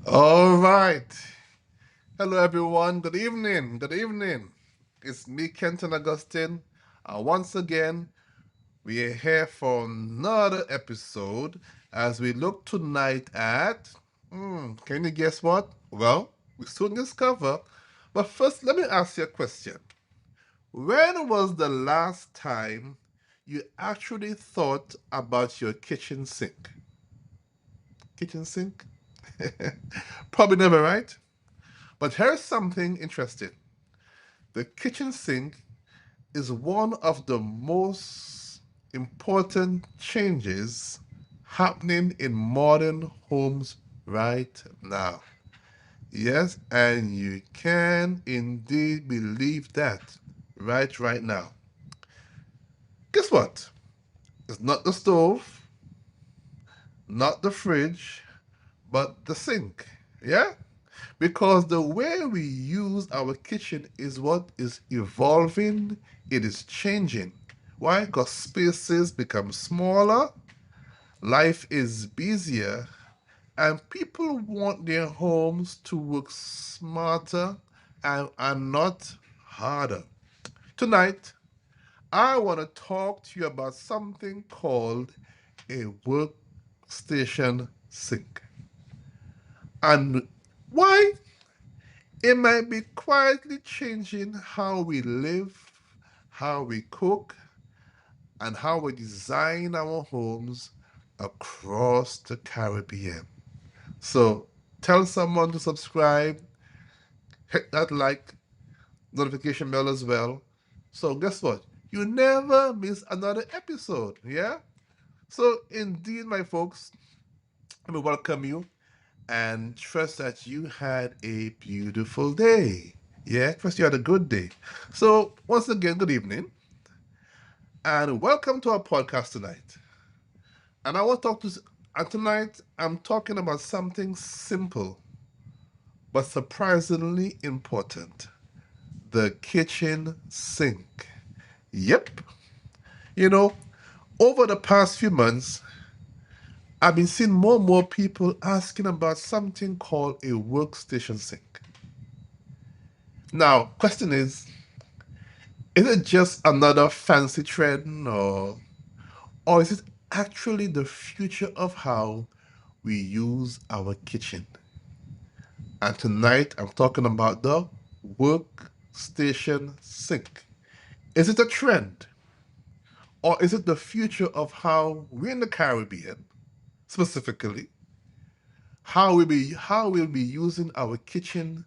All right. Hello, everyone. Good evening. Good evening. It's me, Kenton Augustine. Once again, we are here for another episode as we look tonight at. Can you guess what? Well, we soon discover. But first, let me ask you a question. When was the last time you actually thought about your kitchen sink? Kitchen sink? Probably never, right? But here's something interesting. The kitchen sink is one of the most important changes happening in modern homes right now. Yes, and you can indeed believe that right now. Guess what? It's not the stove, not the fridge, but the sink. Yeah? Because the way we use our kitchen is what is evolving, it is changing. Why? Because spaces become smaller, life is busier, and people want their homes to work smarter and not harder. Tonight, I want to talk to you about something called a workstation sink. And why it might be quietly changing how we live, how we cook, and how we design our homes across the Caribbean. So tell someone to subscribe, hit that like notification bell as well. So guess what? You never miss another episode, yeah? So indeed, my folks, let me welcome you and trust that you had a beautiful day. Yeah, trust you had a good day. So, once again, good evening and welcome to our podcast tonight. And I want to talk to, and tonight I'm talking about something simple but surprisingly important, the kitchen sink. Yep. You know, over the past few months, I've been seeing more and more people asking about something called a workstation sink. Now, question is it just another fancy trend or is it actually the future of how we use our kitchen? And tonight I'm talking about the workstation sink. Is it a trend or is it the future of how we in the Caribbean specifically how we'll be using our kitchen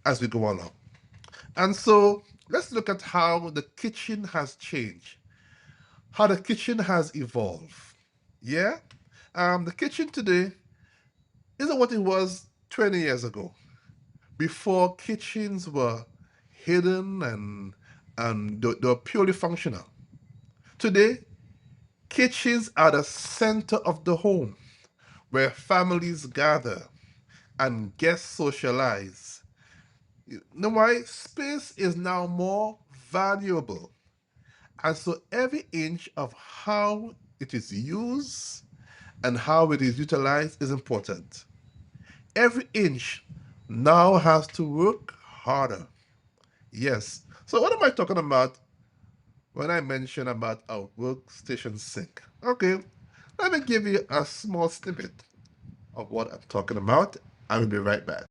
as we go along? And so let's look at how the kitchen has changed, how the kitchen has evolved. Yeah? The kitchen today isn't what it was 20 years ago, before kitchens were hidden and they were purely functional. Today, kitchens are the center of the home where families gather and guests socialize. You know why? Space is now more valuable. And so every inch of how it is used and how it is utilized is important. Every inch now has to work harder. Yes. So what am I talking about when I mention about a workstation sink? Okay, let me give you a small snippet of what I'm talking about. I will be right back.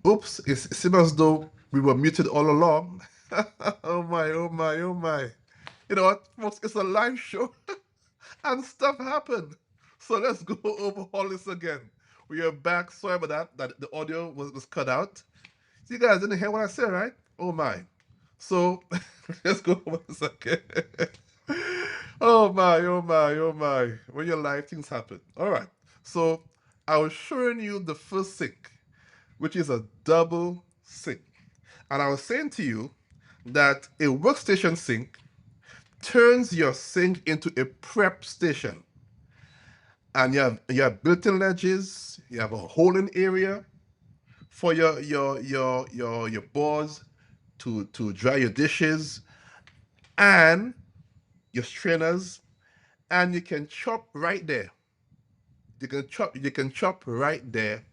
Oops, it seems as though we were muted all along. Oh my, oh my, oh my. You know what, folks, it's a live show and stuff happened. So let's go over all this again. We are back. Sorry about that the audio was cut out. You guys didn't hear what I said, right? Oh my. So let's go over this again. Oh my, oh my, oh my. When you're live, things happen. All right. So I was showing you the first sink, which is a double sink. And I was saying to you that a workstation sink turns your sink into a prep station. And you have built-in ledges, you have a holding area for your boards to dry your dishes and your strainers, and you can chop right there. You can chop right there,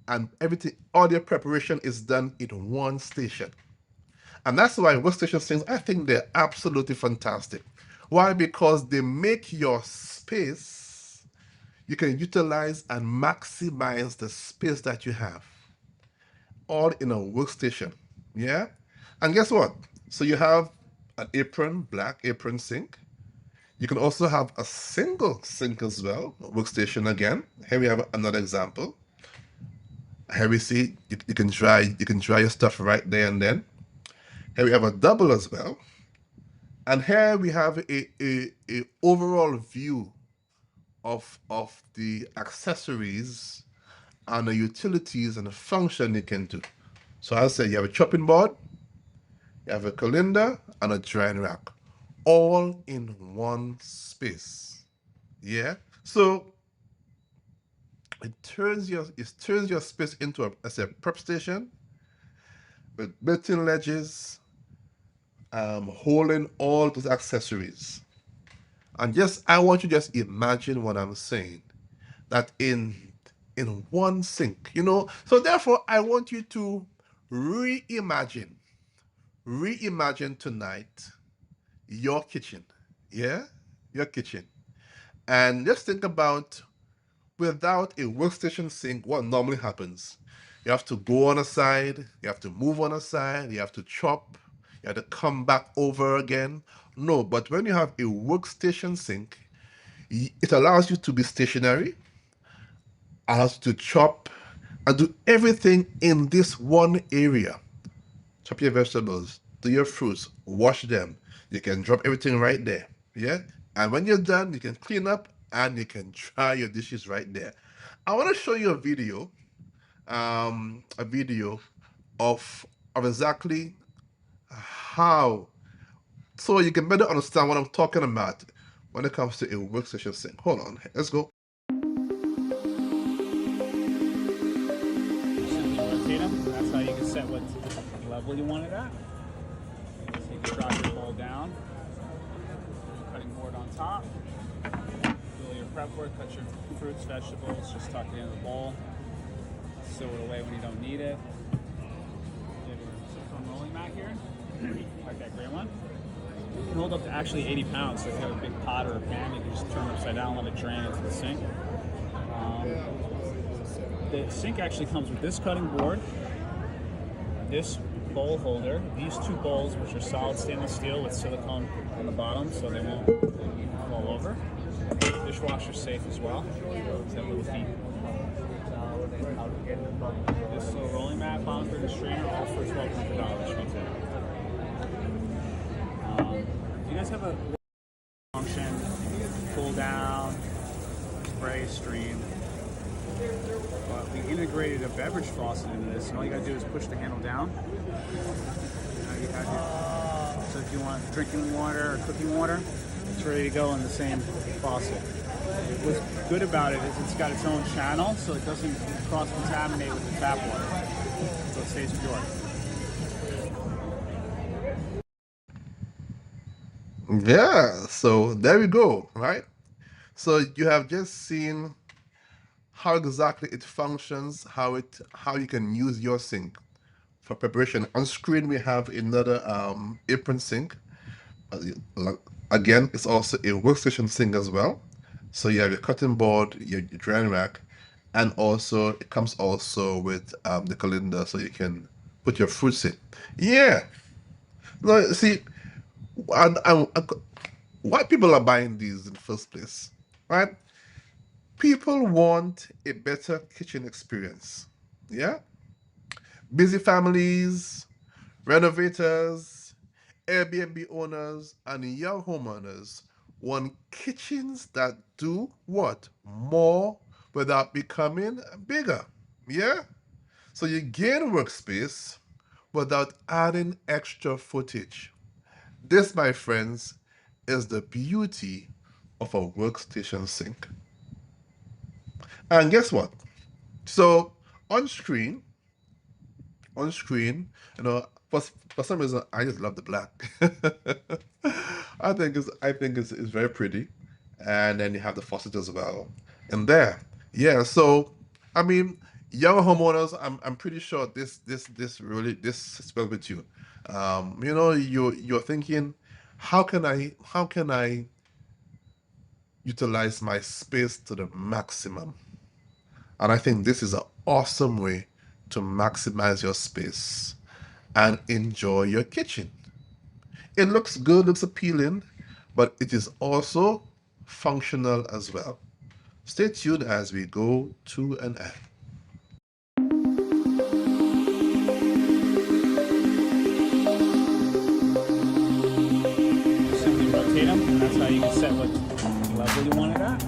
and everything, all your preparation is done in one station. And that's why workstation sinks, I think they're absolutely fantastic. Why? Because they make your space, you can utilize and maximize the space that you have, all in a workstation. Yeah? And guess what? So you have an apron, black apron sink. You can also have a single sink as well, workstation again. Here we have another example. Here we see you can dry your stuff right there and then. Here we have a double as well. And here we have a overall view of the accessories and the utilities and the function you can do. So I said you have a chopping board, you have a colander, and a drying rack, all in one space. Yeah. So it turns your space into a prep station with built-in ledges, holding all those accessories. And just I want you to just imagine what I'm saying. That in one sink, So therefore, I want you to reimagine, reimagine tonight your kitchen. Yeah, your kitchen, and just think about without a workstation sink, what normally happens. You have to go on a side, you have to move on a side, you have to chop, you have to come back over again. No, but when you have a workstation sink, it allows you to be stationary, allows you to chop and do everything in this one area. Chop your vegetables, do your fruits, wash them. You can drop everything right there. Yeah? And when you're done, you can clean up and you can dry your dishes right there. I want to show you a video of exactly how, so you can better understand what I'm talking about when it comes to a workstation sink. Hold on, let's go. Simply rotate them. That's how you can set what level you want it at. So you can drop your bowl down, cutting board on top. Do your prep work, cut your fruits, vegetables, just tuck it in the bowl. Sew it away when you don't need it. You have your silicone rolling mat here, like that gray one. You can hold up to actually 80 pounds. So if you have a big pot or a pan, you can just turn it upside down, let it drain into the sink. The sink actually comes with this cutting board, this bowl holder, these two bowls, which are solid stainless steel with silicone on the bottom so they won't fall over. Dishwasher safe as well. That little feet. This little rolling mat, bottom for the strainer, all for $1,200 retail. You guys have a function, pull down, spray, stream. But we integrated a beverage faucet into this, and all you gotta do is push the handle down. Now you have your, so if you want drinking water or cooking water, it's ready to go in the same faucet. What's good about it is it's got its own channel, so it doesn't cross-contaminate with the tap water, so it stays pure. Yeah, so there we go, right? So you have just seen how exactly it functions, how you can use your sink for preparation. On screen we have another apron sink. Again, it's also a workstation sink as well. So you have your cutting board, your drying rack, And also it comes also with the colander, so you can put your fruits in. Yeah. No, see, and why people are buying these in the first place, right? People want a better kitchen experience. Yeah. Busy families, renovators, Airbnb owners, and young homeowners want kitchens that do what? More without becoming bigger. Yeah? So you gain workspace without adding extra footage. This, my friends, is the beauty of a workstation sink. And guess what? So on screen, on screen, you know, for some reason I just love the black. I think it's very pretty. And then you have the faucet as well. And there. Yeah, so I mean, young homeowners, I'm pretty sure this spell with you. You're thinking, how can I utilize my space to the maximum? And I think this is an awesome way to maximize your space and enjoy your kitchen. It looks good, looks appealing, but it is also functional as well. Stay tuned as we go to an ad. Simply rotate them, and that's how you can set what level you want it at.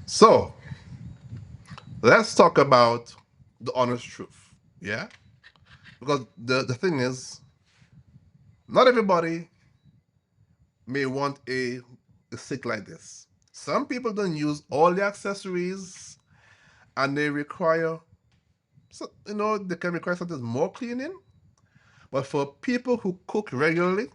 So let's talk about the honest truth. Yeah? Because the thing is, not everybody may want a stick like this. Some people don't use all the accessories and they require, so, they can require something more cleaning. But for people who cook regularly,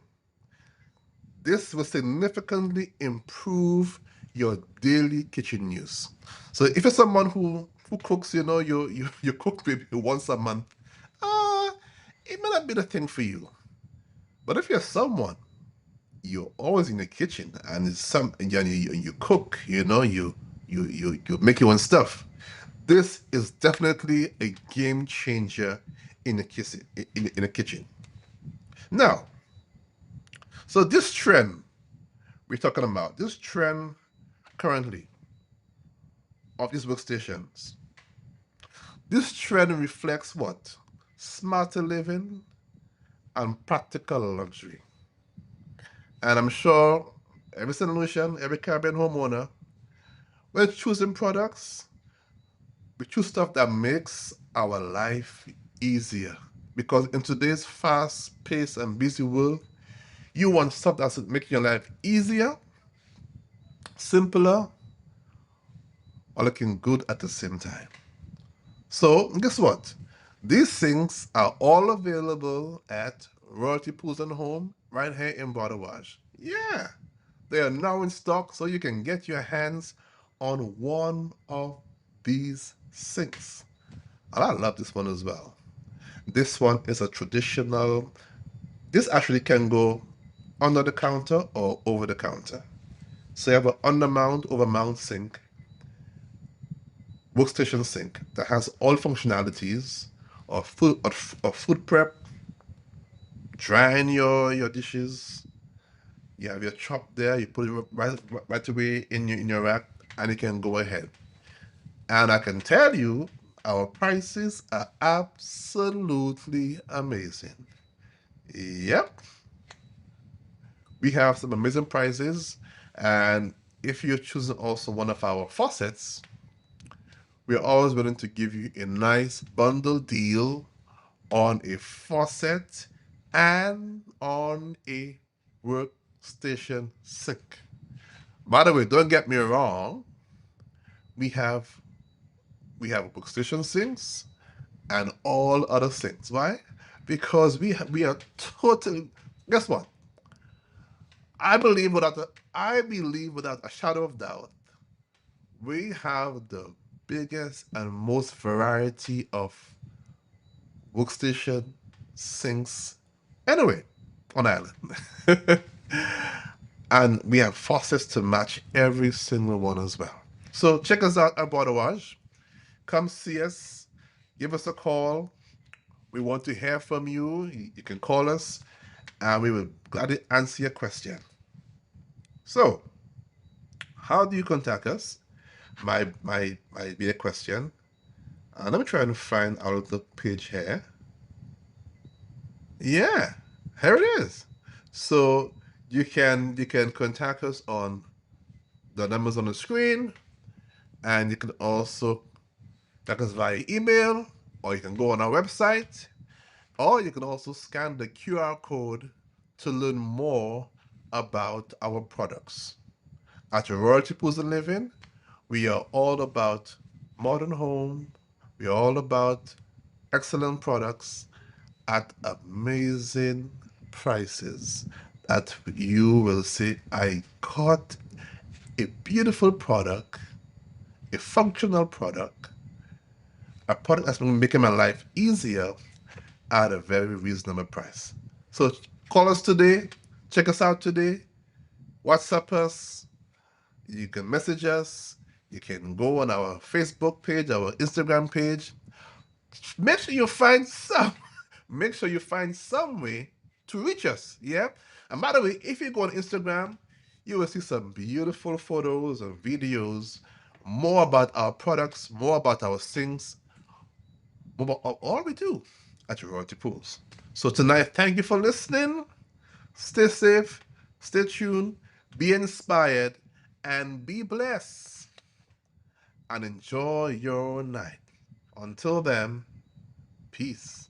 this will significantly improve your daily kitchen use. So if you're someone who cooks, you cook maybe once a month, uh, it may not be the thing for you. But if you're someone you're always in the kitchen and you cook, you make your own stuff. This is definitely a game changer in the kitchen. In the kitchen. Now, so this trend we're talking about, this trend currently of these workstations, this trend reflects what? Smarter living and practical luxury. And I'm sure every St. Lucian, every Caribbean homeowner, when choosing products, we choose stuff that makes our life easier. Because in today's fast-paced and busy world, you want stuff that's making your life easier, simpler, or looking good at the same time. So guess what? These things are all available at Royalty Pools and Home right here in Border Wash. Yeah, they are now in stock, so you can get your hands on one of these sinks. And I love this one as well. This one is a traditional, this actually can go under the counter or over the counter. So you have an under-mount, over-mount sink, workstation sink that has all functionalities of food prep, drying your dishes. You have your chop there, you put it right away in your rack, and you can go ahead. And I can tell you, our prices are absolutely amazing. Yep, we have some amazing prices. And if you're choosing also one of our faucets, we're always willing to give you a nice bundle deal on a faucet and on a workstation sink. By the way, don't get me wrong, we have workstation sinks and all other sinks. Why? Because we are totally, guess what? I believe without a shadow of doubt, we have the biggest and most variety of workstation sinks anyway on island. And we have faucets to match every single one as well. So check us out at Borderage. Come see us. Give us a call. We want to hear from you. You can call us and we will gladly answer your question. So, how do you contact us? My be a question. Let me try and find our little page here. Yeah, here it is. So you can contact us on the numbers on the screen, and you can also contact us via email, or you can go on our website, or you can also scan the QR code to learn more about our products. At Royalty Pools and Living, we are all about modern home. We are all about excellent products at amazing prices that you will say, I got a beautiful product, a functional product, a product that's been making my life easier at a very reasonable price. So call us today, check us out today, WhatsApp us, you can message us, you can go on our Facebook page, our Instagram page. Make sure you find some, make sure you find some way to reach us. Yeah. And by the way, if you go on Instagram, you will see some beautiful photos and videos, more about our products, more about our things, more about all we do at Royalty Pools. So tonight, thank you for listening. Stay safe, stay tuned, be inspired, and be blessed. And enjoy your night. Until then, peace.